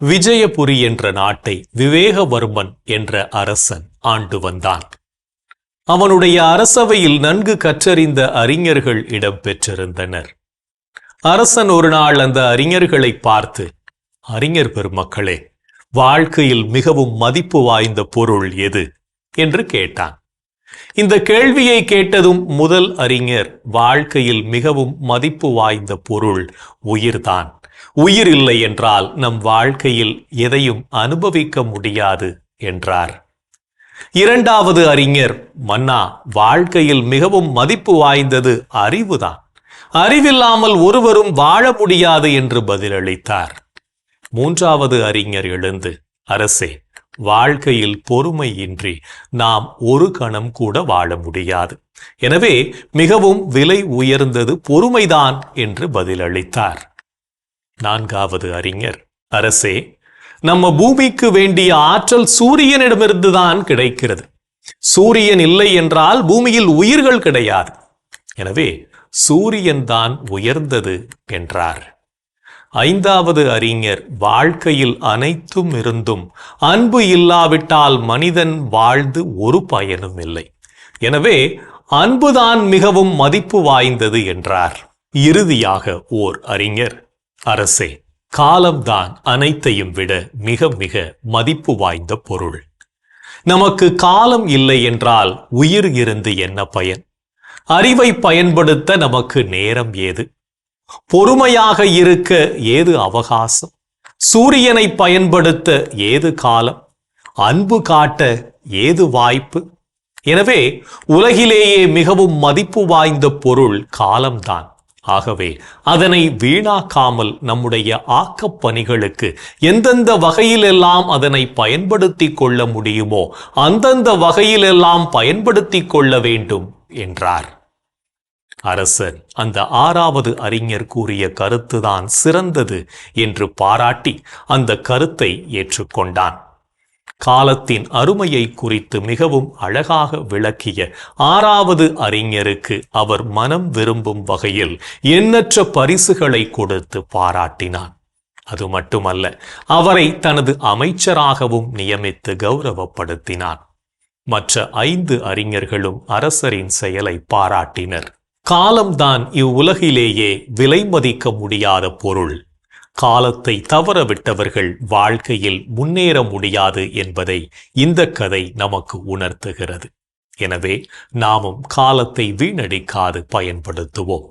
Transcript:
விஜயபுரி என்ற நாட்டை விவேகவர்மன் என்ற அரசன் ஆண்டு வந்தான். அவனுடைய அரசவையில் நன்கு கற்றறிந்த அறிஞர்கள் இடம்பெற்றிருந்தனர். அரசன் ஒரு நாள் அந்த அறிஞர்களை பார்த்து, அறிஞர் பெருமக்களே, வாழ்க்கையில் மிகவும் மதிப்பு வாய்ந்த பொருள் எது என்று கேட்டான். இந்த கேள்வியை கேட்டதும் முதல் அறிஞர், வாழ்க்கையில் மிகவும் மதிப்பு வாய்ந்த பொருள் உயிர்தான். உயிர் இல்லை என்றால் நம் வாழ்க்கையில் எதையும் அனுபவிக்க முடியாது என்றார். இரண்டாவது அறிஞர், மன்னா, வாழ்க்கையில் மிகவும் மதிப்பு வாய்ந்தது அறிவுதான். அறிவில்லாமல் ஒருவரும் வாழ முடியாது என்று பதிலளித்தார். மூன்றாவது அறிஞர் எழுந்து, அரசே, வாழ்க்கையில் பொறுமையின்றி நாம் ஒரு கணம் கூட வாழ முடியாது. எனவே மிகவும் விலை உயர்ந்தது பொறுமைதான் என்று பதிலளித்தார். நான்காவது அறிஞர், அரசே, நம்ம பூமிக்கு வேண்டிய ஆற்றல் சூரியனிடமிருந்துதான் கிடைக்கிறது. சூரியன் இல்லை என்றால் பூமியில் உயிர்கள் கிடையாது. எனவே சூரியன் தான் உயர்ந்தது என்றார். ஐந்தாவது அறிஞர், வாழ்க்கையில் அனைத்தும் இருந்தும் அன்பு இல்லாவிட்டால் மனிதன் வாழ்ந்து ஒரு பயனும் இல்லை. எனவே அன்புதான் மிகவும் மதிப்பு வாய்ந்தது என்றார். இறுதியாக ஓர் அறிஞர், அரசே, காலம்தான் அனைத்தையும் விட மிக மிக மதிப்பு வாய்ந்த பொருள். நமக்கு காலம் இல்லை என்றால் உயிர் இருந்து என்ன பயன்? அறிவை பயன்படுத்த நமக்கு நேரம் ஏது? பொறுமையாக இருக்க ஏது அவகாசம்? சூரியனை பயன்படுத்த ஏது காலம்? அன்பு காட்ட ஏது வாய்ப்பு? எனவே உலகிலேயே மிகவும் மதிப்பு வாய்ந்த பொருள் காலம்தான். ஆகவே அதனை வீணாக்காமல் நம்முடைய ஆக்கப் பணிகளுக்கு எந்தெந்த வகையிலெல்லாம் அதனை பயன்படுத்தி கொள்ள முடியுமோ அந்தந்த வகையிலெல்லாம் பயன்படுத்தி கொள்ள வேண்டும் என்றார். அரசர் அந்த ஆறாவது அறிஞர் கூறிய கருத்துதான் சிறந்தது என்று பாராட்டி அந்த கருத்தை ஏற்றுக்கொண்டான். காலத்தின் அருமையை குறித்து மிகவும் அழகாக விளக்கிய ஆறாவது அறிஞருக்கு அவர் மனம் விரும்பும் வகையில் எண்ணற்ற பரிசுகளை கொடுத்து பாராட்டினான். அது மட்டுமல்ல, அவரை தனது அமைச்சராகவும் நியமித்து கௌரவப்படுத்தினான். மற்ற 5 அறிஞர்களும் அரசரின் செயலை பாராட்டினர். காலம்தான் இவ்வுலகிலேயே விலை மதிக்க முடியாத பொருள். காலத்தை தவறவிட்டவர்கள் வாழ்க்கையில் முன்னேற முடியாது என்பதை இந்த கதை நமக்கு உணர்த்துகிறது. எனவே நாமும் காலத்தை வீணடிக்காது பயன்படுத்துவோம்.